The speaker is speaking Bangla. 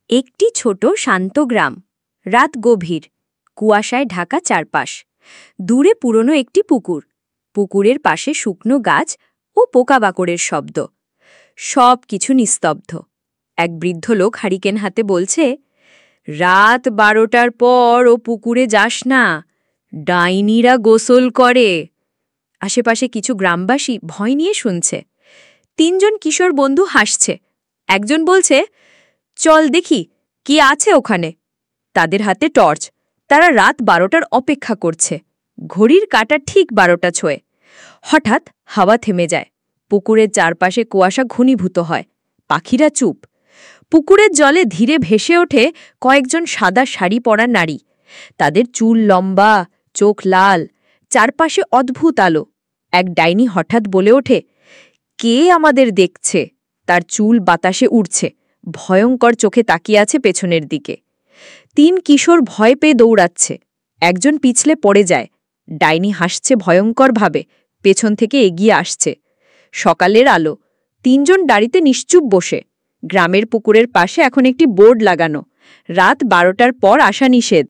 একটি ছোট শান্ত গ্রাম। রাত গভীর, কুয়াশায় ঢাকা চারপাশ। দূরে পুরনো একটি পুকুর, পুকুরের পাশে শুকনো গাছ ও পোকাবাকড়ের শব্দ। সব কিছু নিস্তব্ধ। এক বৃদ্ধ লোক হারিকেন হাতে বলছে, রাত 12টার পর ও পুকুরে যাস না, ডাইনিরা গোসল করে। আশেপাশে কিছু গ্রামবাসী ভয় নিয়ে শুনছে। 3জন কিশোর বন্ধু হাসছে। একজন বলছে, চল দেখি কি আছে ওখানে। তাদের হাতে টর্চ। তারা রাত 12টার অপেক্ষা করছে। ঘড়ির কাঁটা ঠিক 12টা ছোঁয়। হঠাৎ হাওয়া থেমে যায়। পুকুরের চারপাশে কুয়াশা ঘনীভূত হয়। পাখিরা চুপ। পুকুরের জলে ধীরে ভেসে ওঠে কয়েকজন সাদা শাড়ি পরা নারী। তাদের চুল লম্বা, চোখ লাল, চারপাশে অদ্ভুত আলো। এক ডাইনি হঠাৎ বলে ওঠে, কে আমাদের দেখছে? তার চুল বাতাসে উড়ছে, ভয়ঙ্কর চোখে তাকিয়ে আছে পেছনের দিকে। 3 কিশোর ভয় পেয়ে দৌড়াচ্ছে। একজন পিছলে পড়ে যায়। ডাইনি হাসছে ভয়ঙ্করভাবে, পেছন থেকে এগিয়ে আসছে। সকালের আলো। 3জন দাঁড়িতে নিশ্চুপ বসে। গ্রামের পুকুরের পাশে এখন একটি বোর্ড লাগানো, রাত 12টার পর আসা নিষেধ।